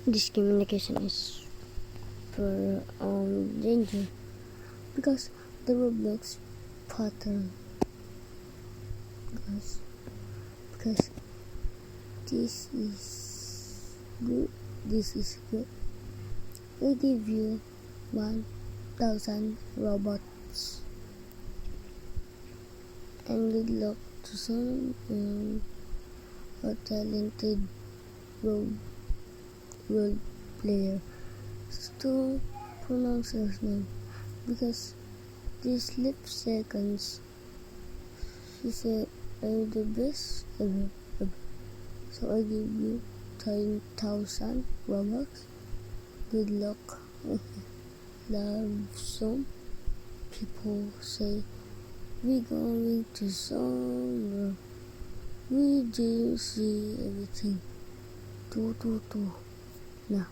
This communication is for danger because the Roblox pattern because this is good. This is good. I give you 1,000 robots and good luck to some a talented role player. Still pronounce his name because these lip seconds she said are the best ever. So I give you 10,000 Robux. Good luck. Love some people say we going to summer. We do see everything. Two. Now.